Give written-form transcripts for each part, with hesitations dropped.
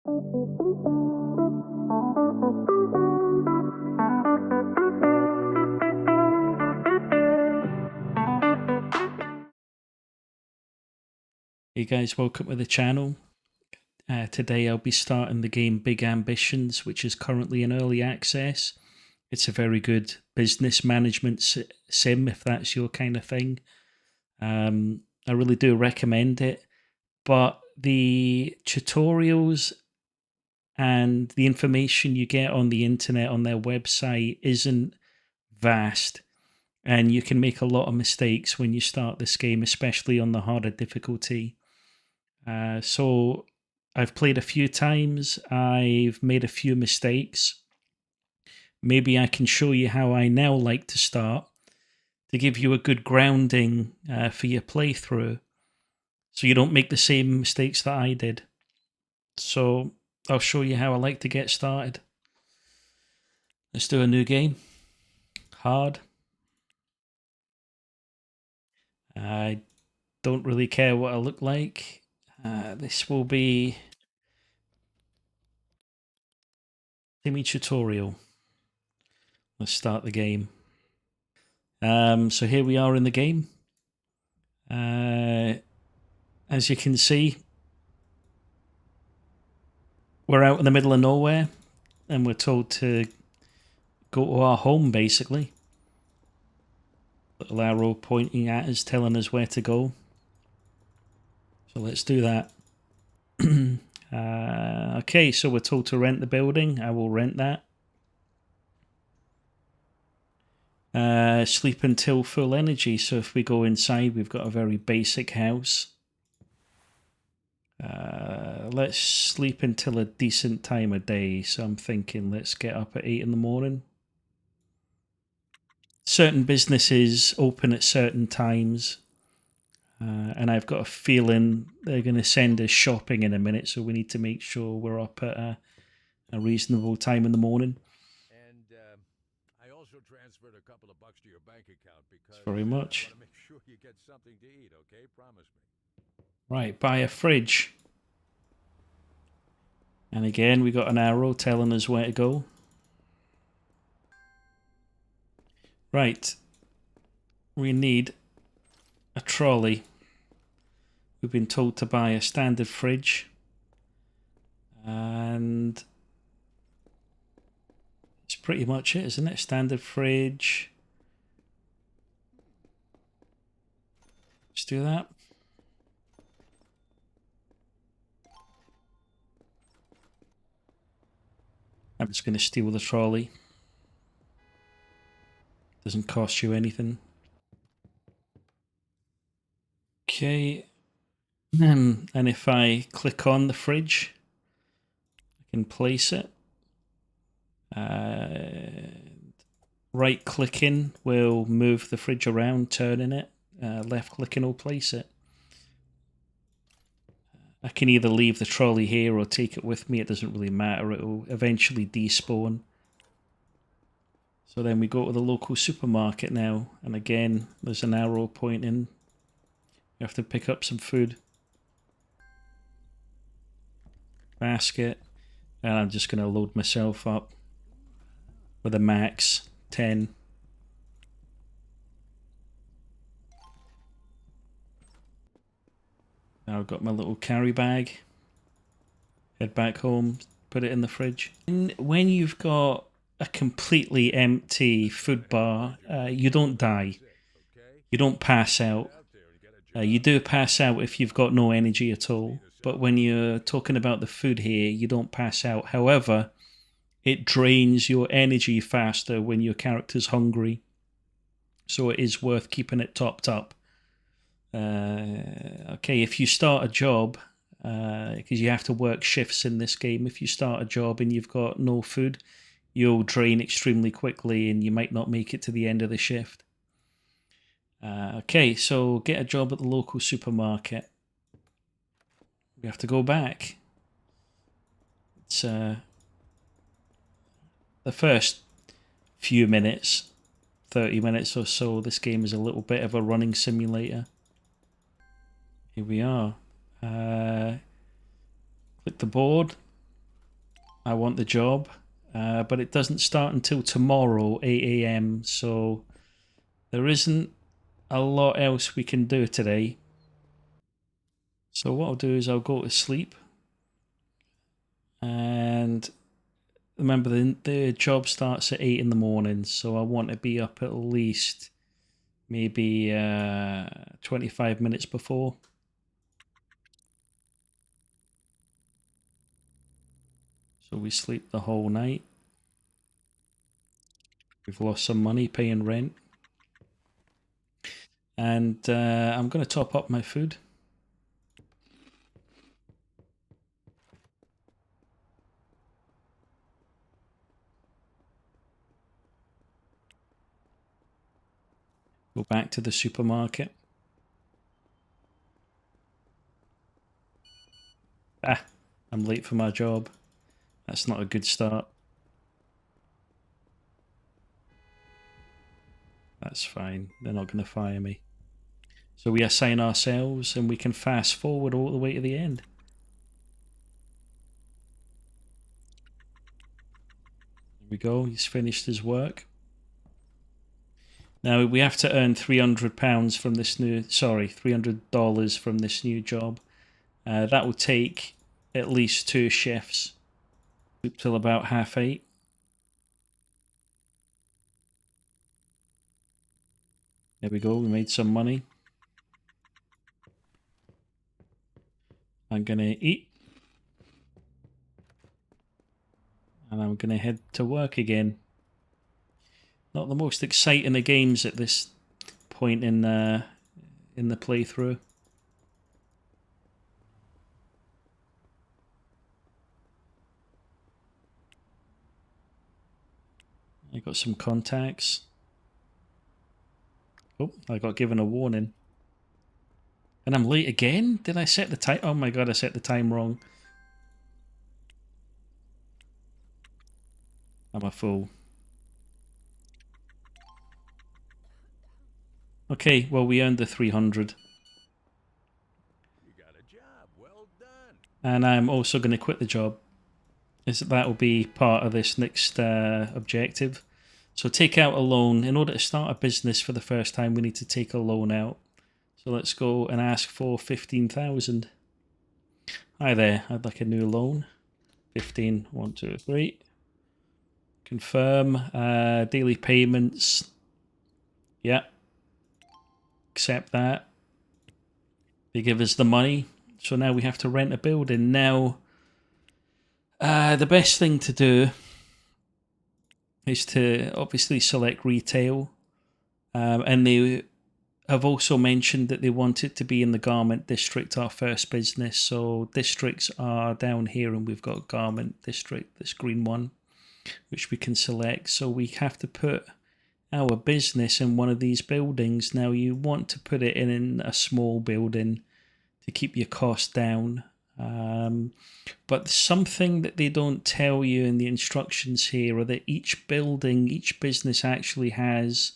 Hey guys, welcome to the channel. Today I'll be starting the game Big Ambitions, which is currently in early access. It's a very good business management sim if that's your kind of thing. I really do recommend it, but the tutorials and the information you get on the internet on their website isn't vast, and you can make a lot of mistakes when you start this game, especially on the harder difficulty. So I've played a few times. I've made a few mistakes. Maybe I can show you how I now like to start to give you a good grounding for your playthrough so you don't make the same mistakes that I did. So I'll show you how I like to get started. Let's do a new game. Hard. I don't really care what I look like. This will be Timmy tutorial. Let's start the game. So here we are in the game. As you can see, we're out in the middle of nowhere and we're told to go to our home, basically. Little arrow pointing at us, telling us where to go. So let's do that. Okay, so we're told to rent the building. I will rent that. Sleep until full energy. So if we go inside, we've got a very basic house. Let's sleep until a decent time of day. So I'm thinking let's get up at 8 in the morning. Certain businesses open at certain times. And I've got a feeling they're going to send us shopping in a minute. So we need to make sure we're up at a reasonable time in the morning. And I also transferred a couple of bucks to your bank account because Very much. I want to make sure you get something to eat, okay? Promise me. Right, buy a fridge. And again, we got an arrow telling us where to go. Right. We need a trolley. We've been told to buy a standard fridge. And it's pretty much it, isn't it? Standard fridge. Let's do that. I'm just going to steal the trolley. Doesn't cost you anything. Okay. And if I click on the fridge, I can place it. Right clicking will move the fridge around, turning it. Left clicking will place it. I can either leave the trolley here or take it with me. It doesn't really matter. It will eventually despawn. So then we go to the local supermarket now. And again, there's an arrow pointing. You have to pick up some food. Basket. And I'm just going to load myself up with a max 10. Now I've got my little carry bag. Head back home, put it in the fridge. And when you've got a completely empty food bar, you don't die. You don't pass out. You do pass out if you've got no energy at all. But when you're talking about the food here, you don't pass out. However, it drains your energy faster when your character's hungry. So it is worth keeping it topped up. Okay, if you start a job, because you have to work shifts in this game, if you start a job and you've got no food, you'll drain extremely quickly and you might not make it to the end of the shift. Okay, so get a job at the local supermarket. We have to go back. It's the first few minutes, 30 minutes or so, this game is a little bit of a running simulator. Here we are. Click the board. I want the job, but it doesn't start until tomorrow, 8 a.m. So there isn't a lot else we can do today. So what I'll do is I'll go to sleep. And remember, the job starts at 8 in the morning. So I want to be up at least maybe 25 minutes before. So we sleep the whole night. We've lost some money paying rent. And I'm going to top up my food. Go back to the supermarket. Ah, I'm late for my job. That's not a good start. That's fine. They're not going to fire me. So we assign ourselves and we can fast forward all the way to the end. There we go. He's finished his work. Now we have to earn £300 from this new, $300 from this new job. That will take at least 2 shifts till about 8:30. There we go. We made some money. I'm gonna eat. And I'm gonna head to work again. Not the most exciting of games at this point in the playthrough. I got some contacts. Oh, I got given a warning. And I'm late again? Did I set the time? Oh my god, I set the time wrong. I'm a fool. Okay, well, we earned the 300. You got a job. Well done. And I'm also going to quit the job. That will be part of this next objective. So take out a loan. In order to start a business for the first time, we need to take a loan out. So let's go and ask for 15,000. Hi there, I'd like a new loan. 15, 1, 2, 3. Confirm. Daily payments. Yeah. Accept that. They give us the money. So now we have to rent a building. Now, the best thing to do is to obviously select retail. And they have also mentioned that they want it to be in the garment district, our first business. So districts are down here, and we've got garment district, this green one, which we can select. So we have to put our business in one of these buildings. Now you want to put it in a small building to keep your cost down. But something that they don't tell you in the instructions here are that each building, each business actually has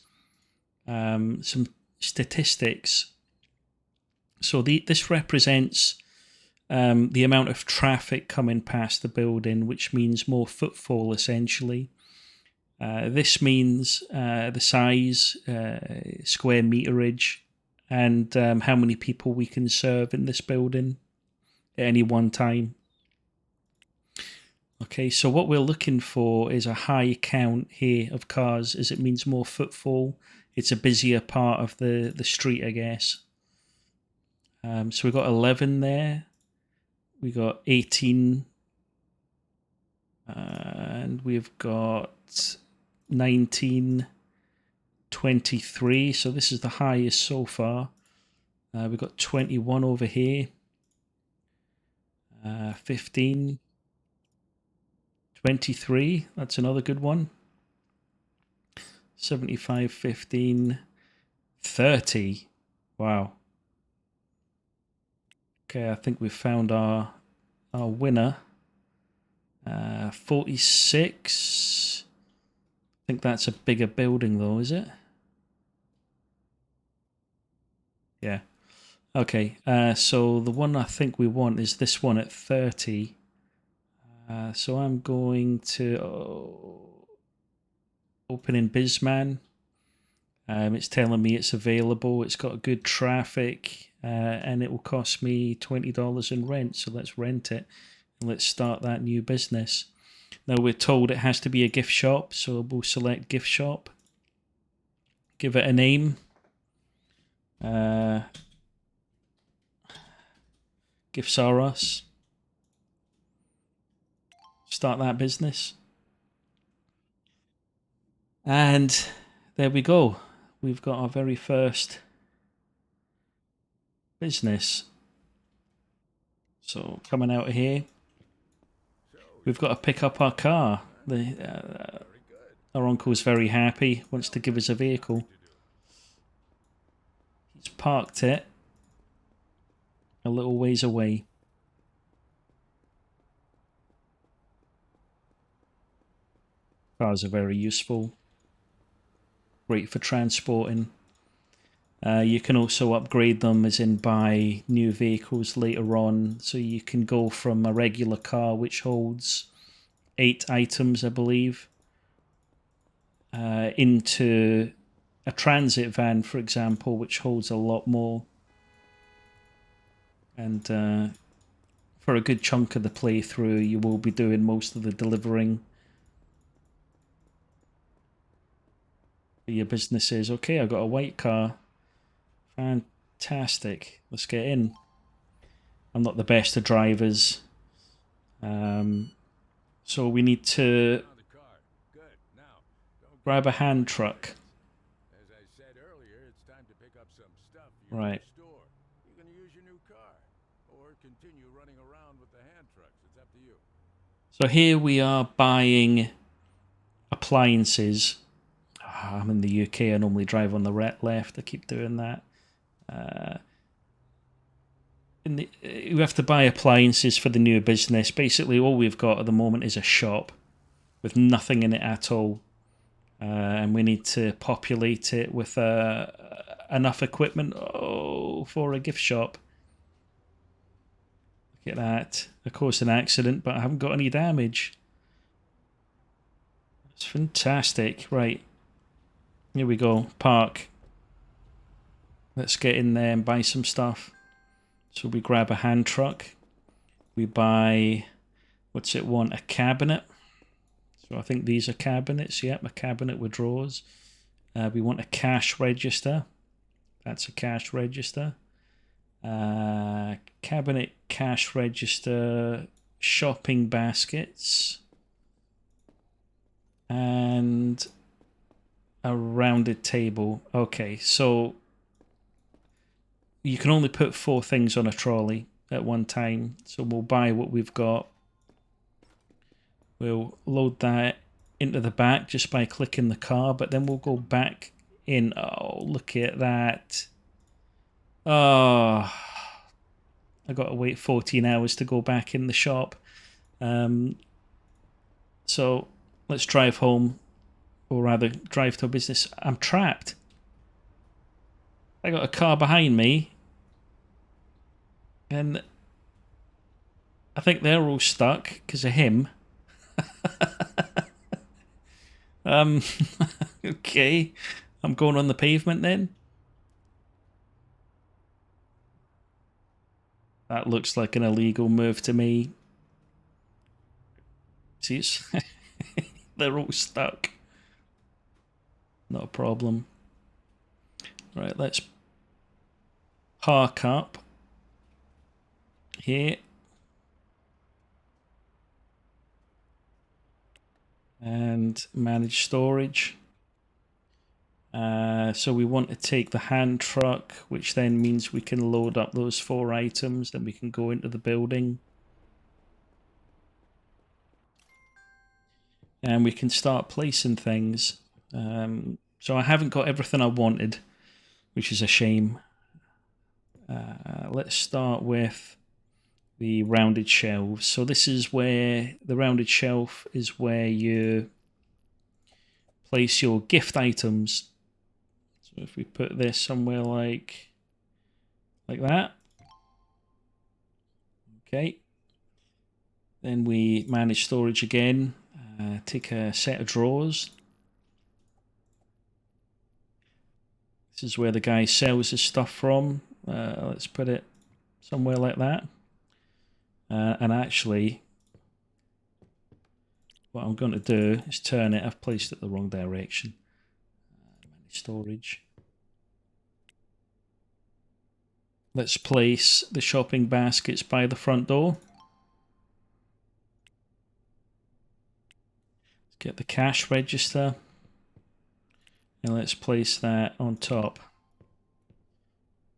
some statistics. So this represents the amount of traffic coming past the building, which means more footfall essentially. This means the size, square meterage, and how many people we can serve in this building at any one time. Okay, so what we're looking for is a high count here of cars, as it means more footfall. It's a busier part of the street, I guess. So we've got 11 there. We got 18. And we've got 19, 23. So this is the highest so far. We've got 21 over here. 15. 23. That's another good one. 75, 15, 30. Wow. Okay, I think we've found our winner. 46. I think that's a bigger building though, is it? Yeah. Okay, so the one I think we want is this one at 30. So I'm going to open in Bizman. It's telling me it's available. It's got good traffic, and it will cost me $20 in rent. So let's rent it and let's start that new business. Now we're told it has to be a gift shop, so we'll select gift shop. Give it a name. Gifts are us. Start that business. And there we go. We've got our very first business. So coming out of here, we've got to pick up our car. Our uncle's very happy, wants to give us a vehicle. He's parked it a little ways away. Cars are very useful. Great for transporting. You can also upgrade them, as in buy new vehicles later on. So you can go from a regular car, which holds 8 items, I believe, into a transit van, for example, which holds a lot more. And for a good chunk of the playthrough, you will be doing most of the delivering for your businesses. Okay, I got a white car. Fantastic. Let's get in. I'm not the best of drivers. So we need to grab a hand truck. As I said earlier, it's time to pick up some stuff for Right. your store. You can use your new car or continue running around with the hand trucks. It's up to you. So here we are buying appliances. I'm in the UK. I normally drive on the left. I keep doing that. We have to buy appliances for the new business. Basically, all we've got at the moment is a shop with nothing in it at all. And we need to populate it with enough equipment for a gift shop. Look at that. Of course, an accident, but I haven't got any damage. It's fantastic. Right. Here we go. Park. Let's get in there and buy some stuff. So we grab a hand truck. We buy, what's it want? A cabinet. So I think these are cabinets. Yep, a cabinet with drawers. We want a cash register. That's a cash register. Cabinet, cash register, shopping baskets, and a rounded table. Okay, so you can only put 4 things on a trolley at one time. So we'll buy what we've got. We'll load that into the back just by clicking the car, but then we'll go back in. Oh, look at that. Oh, I got to wait 14 hours to go back in the shop. So let's drive home, or rather drive to a business. I'm trapped. I got a car behind me, and I think they're all stuck because of him. Okay, I'm going on the pavement then. That looks like an illegal move to me. See, they're all stuck. Not a problem. Right, let's park up here. And manage storage. So we want to take the hand truck, which then means we can load up those 4 items. Then we can go into the building. And we can start placing things. So I haven't got everything I wanted, which is a shame. Let's start with the rounded shelves. So this is where the rounded shelf is where you place your gift items. So if we put this somewhere like that. Okay. Then we manage storage again. Take a set of drawers. This is where the guy sells his stuff from. Let's put it somewhere like that. And actually, what I'm going to do is turn it. I've placed it the wrong direction. Manage storage. Let's place the shopping baskets by the front door. Let's get the cash register. And let's place that on top.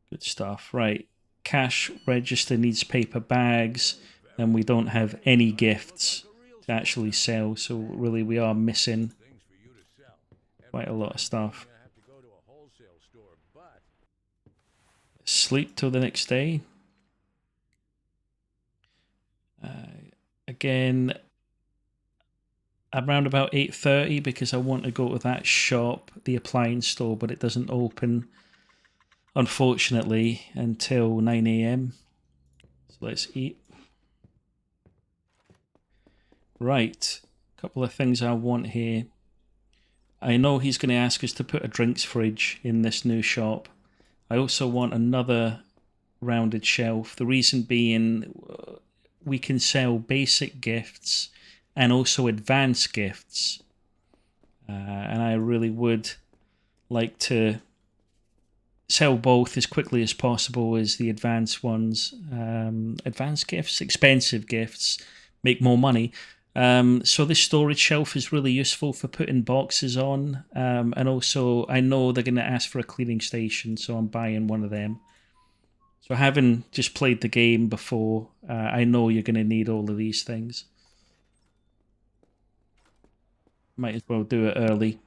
Good stuff. Right. Cash register needs paper bags, and we don't have any gifts to actually sell. So really we are missing quite a lot of stuff. Sleep till the next day. Again, around about 8:30 because I want to go to that shop, the appliance store, but it doesn't open, unfortunately, until 9 a.m. So let's eat. Right, a couple of things I want here. I know he's going to ask us to put a drinks fridge in this new shop. I also want another rounded shelf. The reason being, we can sell basic gifts and also advanced gifts. And I really would like to sell both as quickly as possible as the advanced ones. Advanced gifts, expensive gifts, make more money. So this storage shelf is really useful for putting boxes on. And also, I know they're going to ask for a cleaning station, so I'm buying one of them. So having just played the game before, I know you're going to need all of these things. Might as well do it early.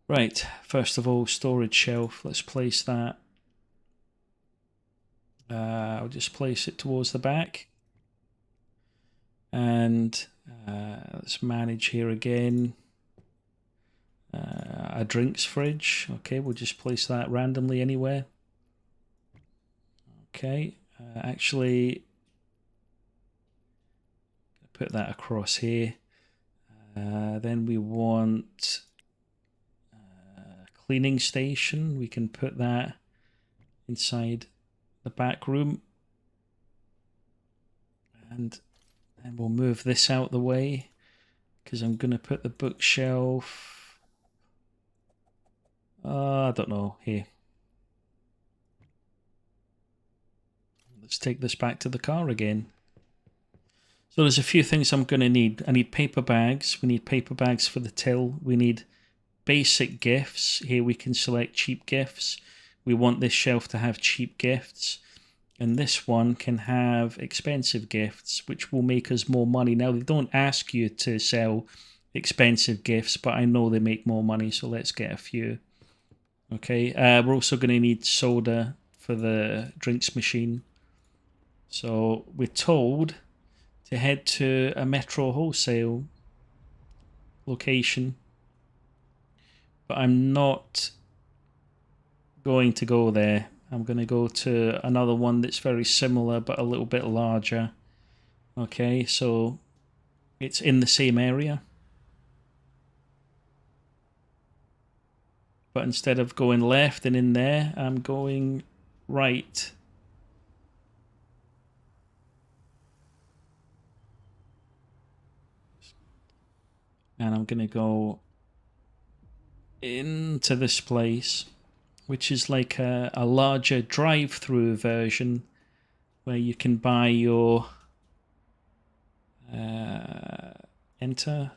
Right, first of all, storage shelf. Let's place that. I'll just place it towards the back. And let's manage here again. A drinks fridge. Okay, we'll just place that randomly anywhere. Okay, actually, put that across here. Then we want cleaning station. We can put that inside the back room. And then we'll move this out the way because I'm going to put the bookshelf. I don't know. Here. Let's take this back to the car again. So there's a few things I'm going to need. I need paper bags. We need paper bags for the till. We need basic gifts. Here we can select cheap gifts. We want this shelf to have cheap gifts. And this one can have expensive gifts, which will make us more money. Now, they don't ask you to sell expensive gifts, but I know they make more money, so let's get a few. Okay, we're also going to need soda for the drinks machine. So we're told to head to a Metro wholesale location, but I'm not going to go there. I'm going to go to another one that's very similar but a little bit larger. Okay, so it's in the same area. But instead of going left and in there, I'm going right. And I'm going to go into this place, which is like a larger drive-through version where you can buy your enter,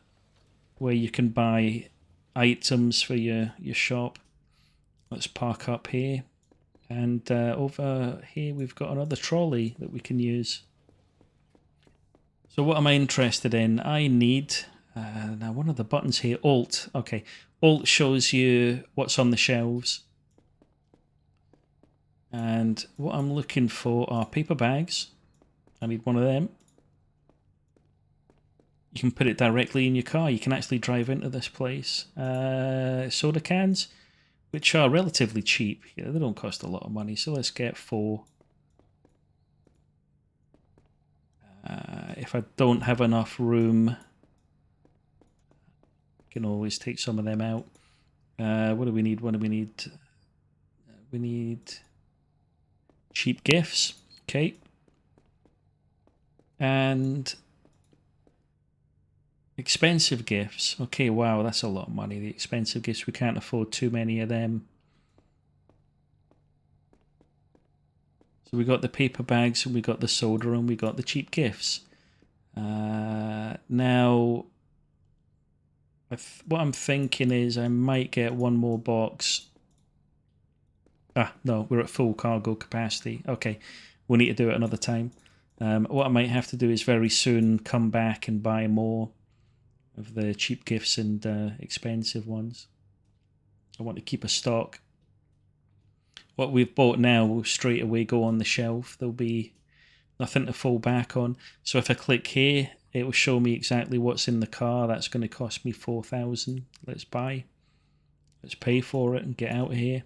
where you can buy items for your shop. Let's park up here, and over here we've got another trolley that we can use. So what am I interested in? I need now one of the buttons here, Alt. Okay, Alt shows you what's on the shelves. And what I'm looking for are paper bags. I need one of them. You can put it directly in your car. You can actually drive into this place. Soda cans, which are relatively cheap. Yeah, they don't cost a lot of money, so let's get 4. If I don't have enough room, I can always take some of them out. What do we need? What do we need? We need cheap gifts. Okay. And expensive gifts. Okay, wow, that's a lot of money. The expensive gifts, we can't afford too many of them. So we got the paper bags, and we got the soda, and we got the cheap gifts. Now, what I'm thinking is I might get one more box. No, we're at full cargo capacity. Okay, we'll need to do it another time. What I might have to do is very soon come back and buy more of the cheap gifts and expensive ones. I want to keep a stock. What we've bought now will straight away go on the shelf. There'll be nothing to fall back on. So if I click here, it will show me exactly what's in the car. That's going to cost me 4,000. Let's buy. Let's pay for it and get out of here.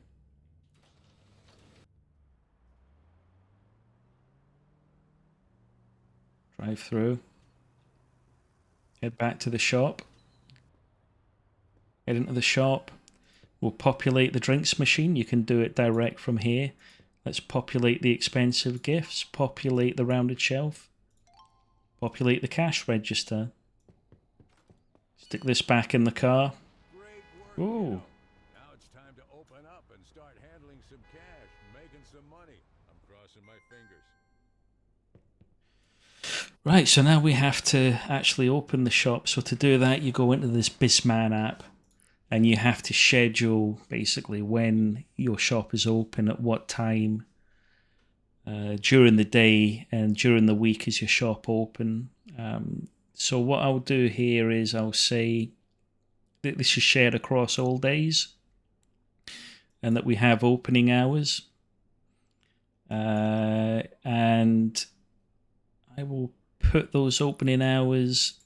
Drive through. Head back to the shop. Head into the shop. We'll populate the drinks machine. You can do it direct from here. Let's populate the expensive gifts. Populate the rounded shelf. Populate the cash register. Stick this back in the car. Great work, Ooh. Hal. Now it's time to open up and start handling some cash, making some money. I'm crossing my fingers. Right, so now we have to actually open the shop. So to do that, you go into this Bisman app and you have to schedule basically when your shop is open, at what time during the day and during the week is your shop open. So what I'll do here is I'll say that this is shared across all days and that we have opening hours. And I will put those opening hours.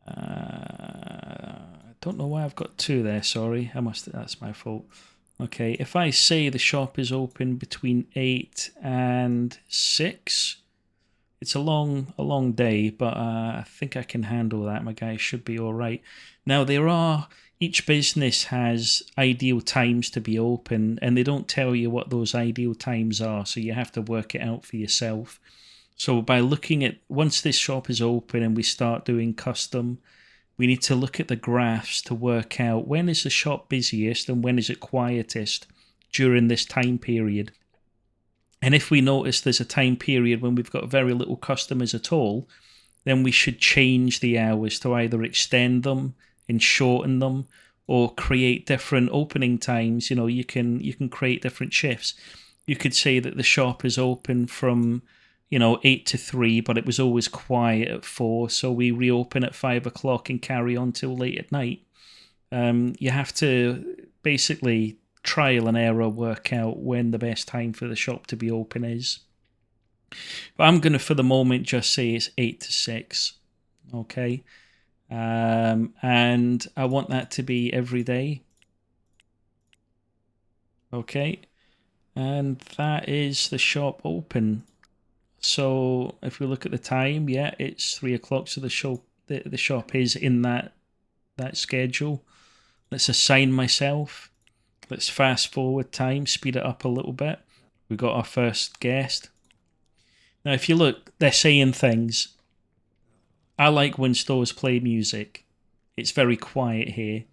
I don't know why I've got 2 there. Sorry, that's my fault. Okay, if I say the shop is open between 8 and 6, it's a long day, but I think I can handle that. My guys should be all right. Now each business has ideal times to be open, and they don't tell you what those ideal times are, so you have to work it out for yourself. So by looking at, once this shop is open and we start doing custom, we need to look at the graphs to work out when is the shop busiest and when is it quietest during this time period. And if we notice there's a time period when we've got very little customers at all, then we should change the hours to either extend them and shorten them or create different opening times. You know, you can create different shifts. You could say that the shop is open from 8 to 3, but it was always quiet at 4, so we reopen at 5 o'clock and carry on till late at night. You have to basically trial and error work out when the best time for the shop to be open is. But I'm going to, for the moment, just say it's 8 to 6. Okay. And I want that to be every day. Okay. And that is the shop open. So if we look at the time, yeah, it's 3 o'clock. So the shop is in that schedule. Let's assign myself. Let's fast forward time, speed it up a little bit. We got our first guest. Now, if you look, they're saying things. I like when stores play music. It's very quiet here.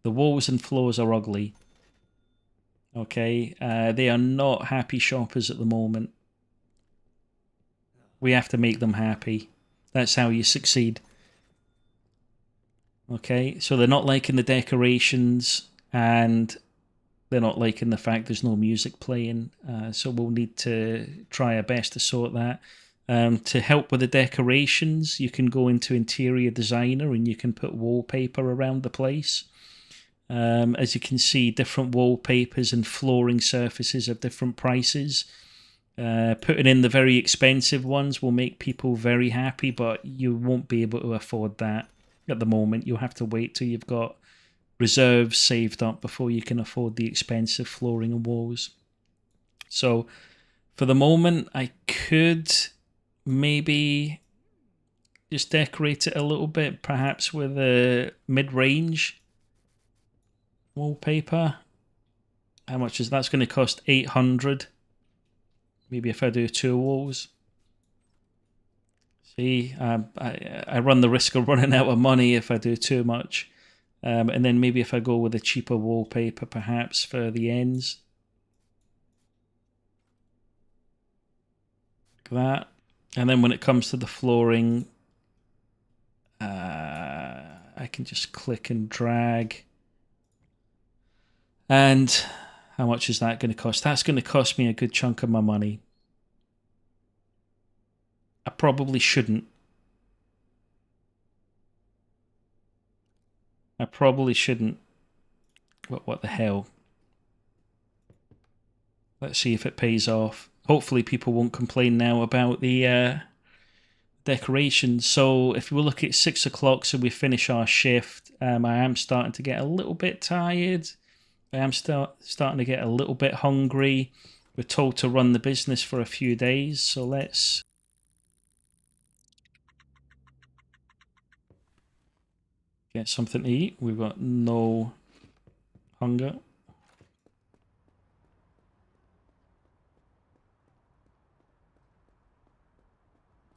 The walls and floors are ugly. Okay, they are not happy shoppers at the moment. We have to make them happy. That's how you succeed. Okay, so they're not liking the decorations and they're not liking the fact there's no music playing. So we'll need to try our best to sort that. To help with the decorations, you can go into interior designer and you can put wallpaper around the place. As you can see, different wallpapers and flooring surfaces have different prices. Putting in the very expensive ones will make people very happy, but you won't be able to afford that at the moment. You'll have to wait till you've got reserves saved up before you can afford the expensive flooring and walls. So for the moment, I could maybe just decorate it a little bit, perhaps with a mid-range wallpaper. How much is that's going to cost? 800. Maybe if I do 2 walls. See, I run the risk of running out of money if I do too much. And then maybe if I go with a cheaper wallpaper, perhaps for the ends. Like that. And then when it comes to the flooring, I can just click and drag. And how much is that going to cost? That's going to cost me a good chunk of my money. I probably shouldn't. But what the hell? Let's see if it pays off. Hopefully people won't complain now about the decorations. So if we look at 6 o'clock, so we finish our shift, I am starting to get a little bit tired. I am starting to get a little bit hungry. We're told to run the business for a few days, so let's get something to eat. We've got no hunger.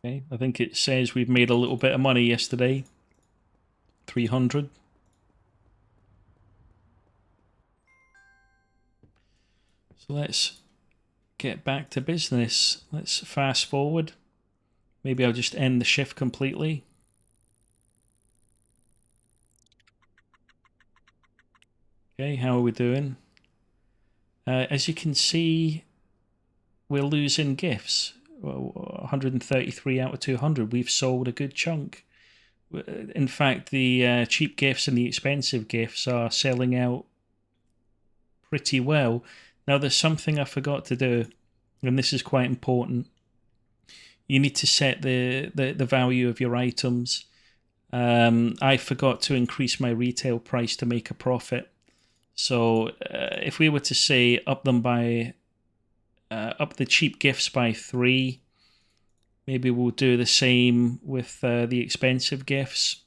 Okay, I think it says we've made a little bit of money yesterday. 300. So let's get back to business. Let's fast forward. Maybe I'll just end the shift completely. Okay, how are we doing? As you can see, we're losing gifts. 133 out of 200. We've sold a good chunk. In fact, the cheap gifts and the expensive gifts are selling out pretty well. Now, there's something I forgot to do, and this is quite important. You need to set the value of your items. I forgot to increase my retail price to make a profit. So if we were to say up the cheap gifts by 3, maybe we'll do the same with the expensive gifts.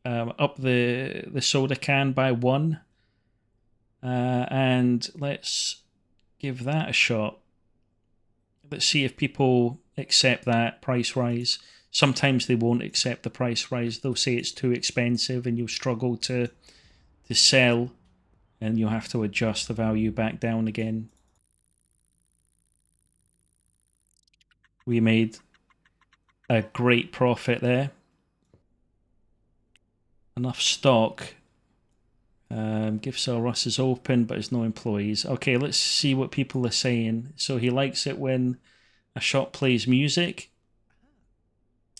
Up the soda can by 1. And let's give that a shot. Let's see if people accept that price rise. Sometimes they won't accept the price rise. They'll say it's too expensive and you'll struggle to sell, and you'll have to adjust the value back down again. We made a great profit there. Enough stock. Gift sale Russ is open, but there's no employees. Okay, let's see what people are saying. So he likes it when a shop plays music.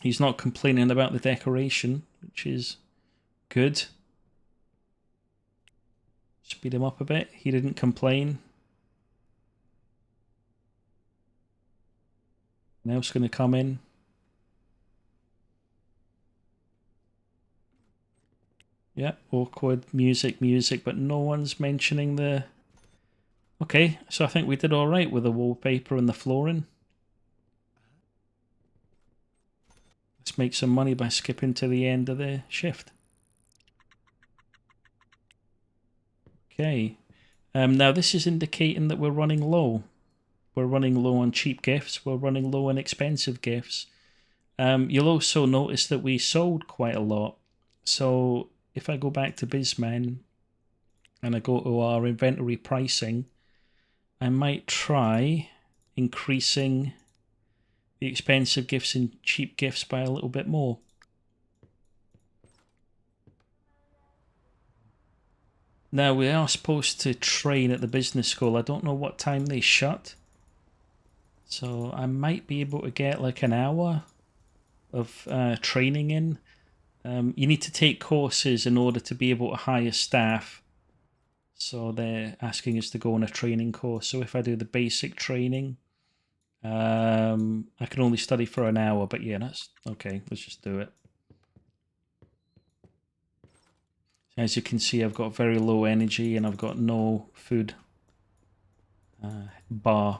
He's not complaining about the decoration, which is good. Speed him up a bit. He didn't complain. Now it's going to come in. Yeah, awkward music, but no one's mentioning the... Okay, so I think we did all right with the wallpaper and the flooring. Let's make some money by skipping to the end of the shift. Okay. Now this is indicating that we're running low. We're running low on cheap gifts. We're running low on expensive gifts. You'll also notice that we sold quite a lot. So if I go back to Bizman and I go to our inventory pricing, I might try increasing the expensive gifts and cheap gifts by a little bit more. Now, we are supposed to train at the business school. I don't know what time they shut. So I might be able to get like an hour of training in. You need to take courses in order to be able to hire staff. So they're asking us to go on a training course. So if I do the basic training, I can only study for an hour. But yeah, that's okay. Let's just do it. As you can see, I've got very low energy and I've got no food bar.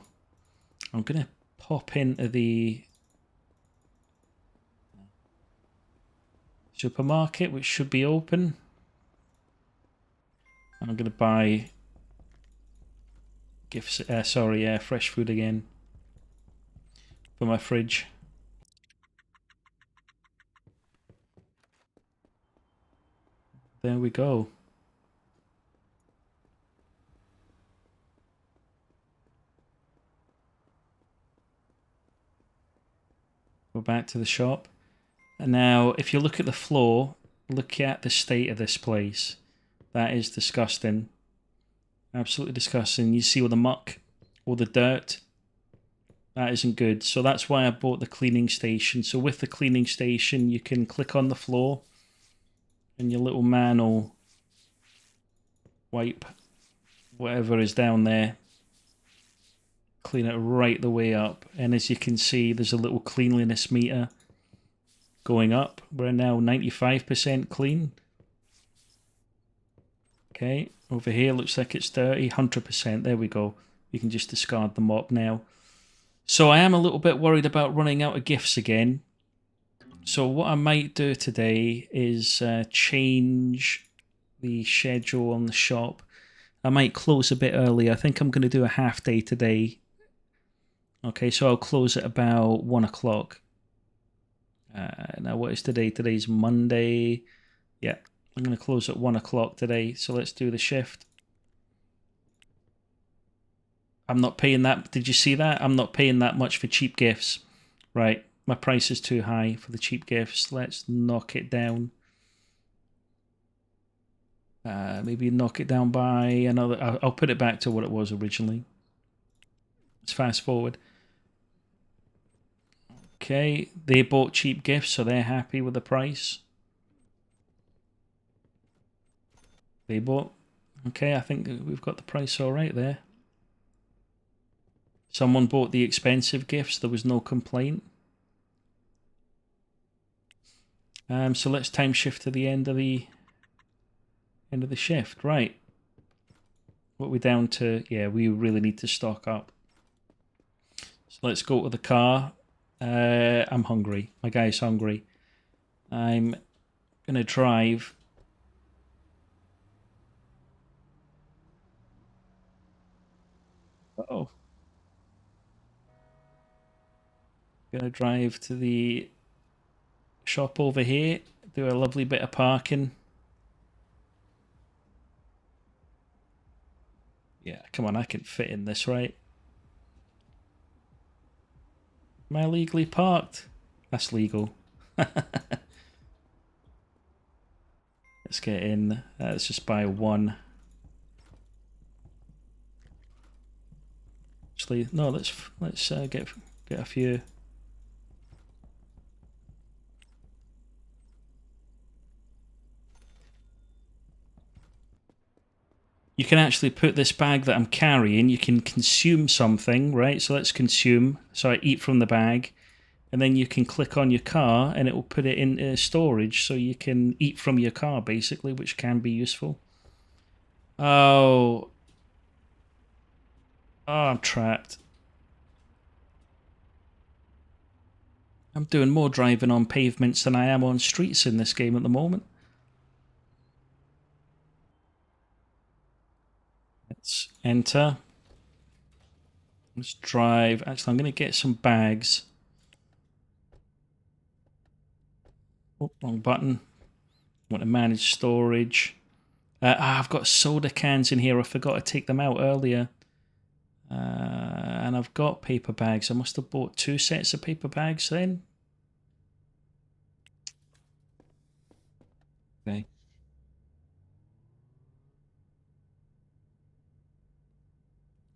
I'm going to pop into the supermarket, which should be open. I'm going to buy gifts, fresh food again for my fridge. There we go. Go back to the shop. And now, if you look at the floor, look at the state of this place. That is disgusting. Absolutely disgusting. You see all the muck, all the dirt. That isn't good. So that's why I bought the cleaning station. So with the cleaning station, you can click on the floor and your little man will wipe whatever is down there. Clean it right the way up. And as you can see, there's a little cleanliness meter going up. We're now 95% clean. Okay, over here looks like it's dirty. 100%. There we go. You can just discard the mop now. So I am a little bit worried about running out of gifts again. So what I might do today is change the schedule on the shop. I might close a bit early. I think I'm going to do a half day today. Okay, so I'll close at about 1 o'clock. Now what is today? Today's Monday. Yeah, I'm going to close at 1 o'clock today. So let's do the shift. I'm not paying that. Did you see that? I'm not paying that much for cheap gifts. Right. My price is too high for the cheap gifts. Let's knock it down. Maybe knock it down by another. I'll put it back to what it was originally. Let's fast forward. Okay. They bought cheap gifts, so they're happy with the price. They bought. Okay, I think we've got the price all right there. Someone bought the expensive gifts. There was no complaint. So let's time shift to the end of the shift. Right. What we're down to? Yeah, we really need to stock up. So let's go to the car. I'm hungry. My guy's hungry. I'm gonna drive. Oh. Gonna drive to the shop over here. Do a lovely bit of parking. Yeah, come on, I can fit in this, right? Am I legally parked? That's legal. Let's get in. Let's just buy one. Actually, no. Let's get a few. You can actually put this bag that I'm carrying. You can consume something, right? So let's consume. So I eat from the bag, and then you can click on your car, and it will put it in storage, so you can eat from your car, basically, which can be useful. Oh. Oh, I'm trapped. I'm doing more driving on pavements than I am on streets in this game at the moment. Let's enter. Let's drive. Actually, I'm going to get some bags. Oh, wrong button. Want to manage storage. I've got soda cans in here. I forgot to take them out earlier. And I've got paper bags. I must have bought 2 sets of paper bags then. Okay.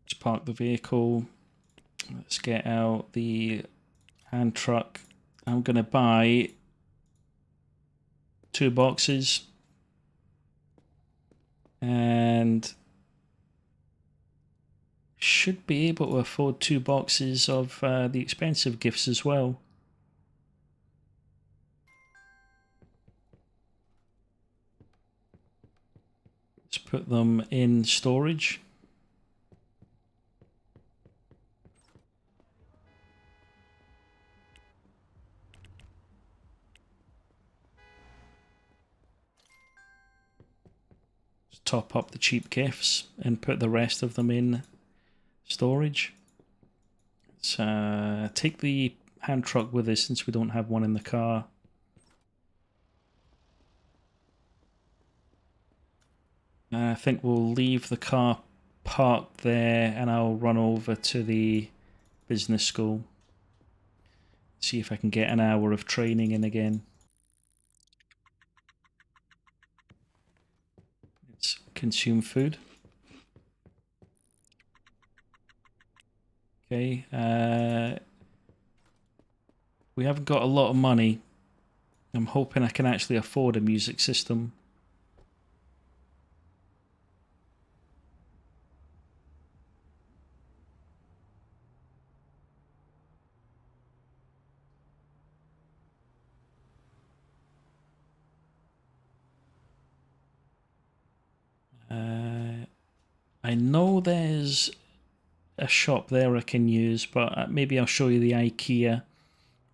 Let's park the vehicle. Let's get out the hand truck. I'm going to buy 2 boxes. And should be able to afford 2 boxes of the expensive gifts as well. Let's put them in storage. top up the cheap gifts and put the rest of them in storage. Let's take the hand truck with us since we don't have one in the car. I think we'll leave the car parked there and I'll run over to the business school. See if I can get an hour of training in again. Let's consume food. Okay, we haven't got a lot of money. I'm hoping I can actually afford a music system. I know there's a shop there I can use, but maybe I'll show you the IKEA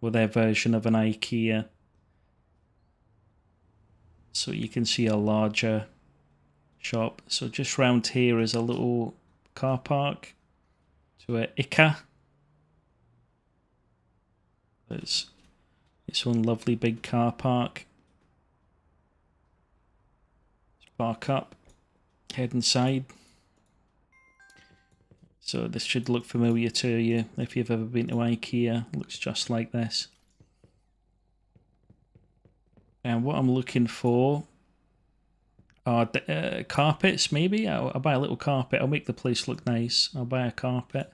or their version of an IKEA, so you can see a larger shop. So just round here is a little car park to a IKEA. There's its own lovely big car park. Let's park up, head inside. So this should look familiar to you if you've ever been to IKEA. It looks just like this. And what I'm looking for are carpets, maybe. I'll buy a little carpet. I'll make the place look nice. I'll buy a carpet.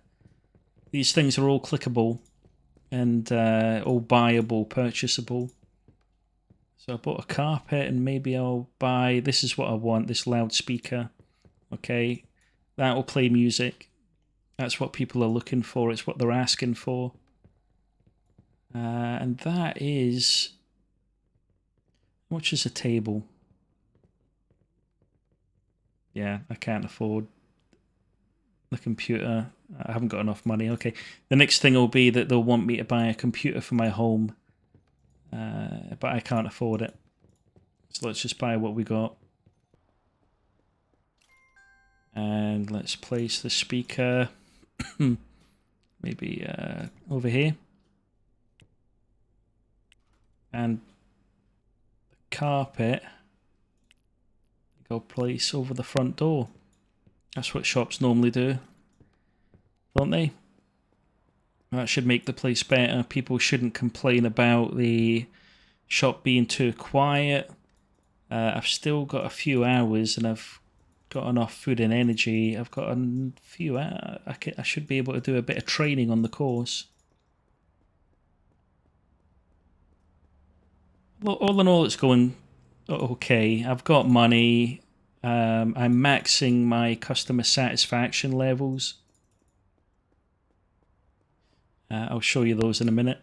These things are all clickable and all buyable, purchasable. So I bought a carpet and maybe I'll buy... This is what I want, this loudspeaker. Okay, that will play music. That's what people are looking for. It's what they're asking for. And that is... How much is a table? Yeah, I can't afford the computer. I haven't got enough money. Okay, the next thing will be that they'll want me to buy a computer for my home. But I can't afford it. So let's just buy what we got. And let's place the speaker maybe over here. And the carpet I'll place over the front door. That's what shops normally do, don't they? That should make the place better. People shouldn't complain about the shop being too quiet. I've still got a few hours and I've got enough food and energy. I've got a few hours. I should be able to do a bit of training on the course. Well, all in all, it's going okay. I've got money. I'm maxing my customer satisfaction levels. I'll show you those in a minute.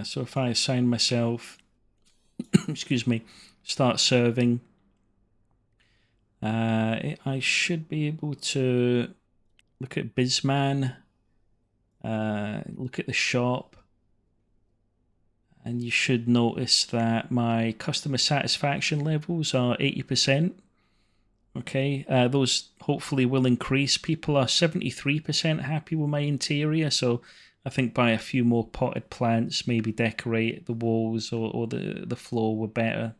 So if I assign myself, excuse me, start serving, I should be able to look at Bizman, look at the shop, and you should notice that my customer satisfaction levels are 80%. Okay, those hopefully will increase. People are 73% happy with my interior, so I think buy a few more potted plants, maybe decorate the walls or the floor with better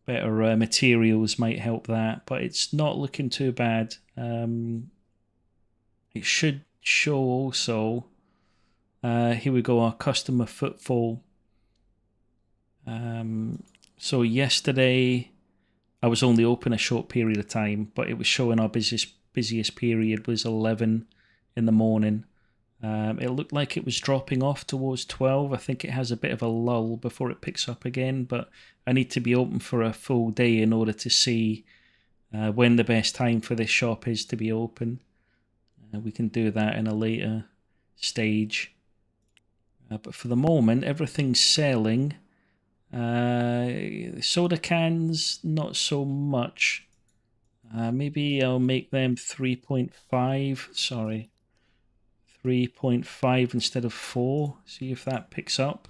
materials might help that, but it's not looking too bad. It should show also, here we go, our customer footfall. So yesterday I was only open a short period of time, but it was showing our busiest period was 11 in the morning. It looked like it was dropping off towards 12. I think it has a bit of a lull before it picks up again, but I need to be open for a full day in order to see when the best time for this shop is to be open. We can do that in a later stage. But for the moment, everything's selling. Soda cans, not so much. Maybe I'll make them 3.5. Sorry. 3.5 instead of 4. See if that picks up.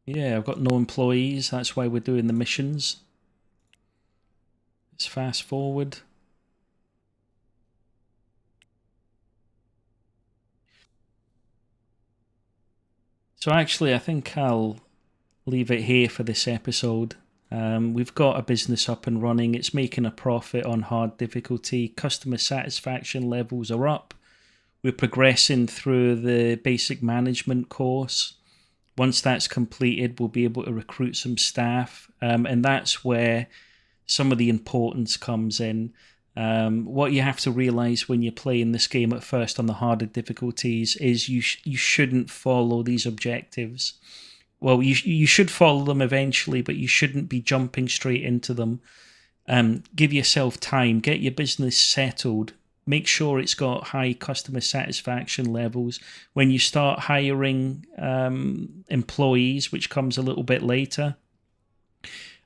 Yeah, I've got no employees. That's why we're doing the missions. Let's fast forward. So actually, I think I'll leave it here for this episode. We've got a business up and running. It's making a profit on hard difficulty. Customer satisfaction levels are up. We're progressing through the basic management course. Once that's completed, we'll be able to recruit some staff. And that's where some of the importance comes in. What you have to realize when you're playing this game at first on the harder difficulties is you shouldn't follow these objectives. Well, you should follow them eventually, but you shouldn't be jumping straight into them. Give yourself time, get your business settled, make sure it's got high customer satisfaction levels. When you start hiring employees, which comes a little bit later,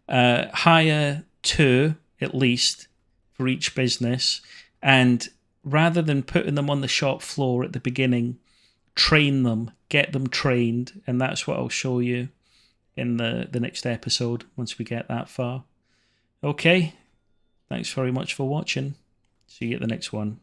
hire 2 at least for each business, and rather than putting them on the shop floor at the beginning, train them, get them trained, and that's what I'll show you in the next episode once we get that far. Okay, thanks very much for watching. See you at the next one.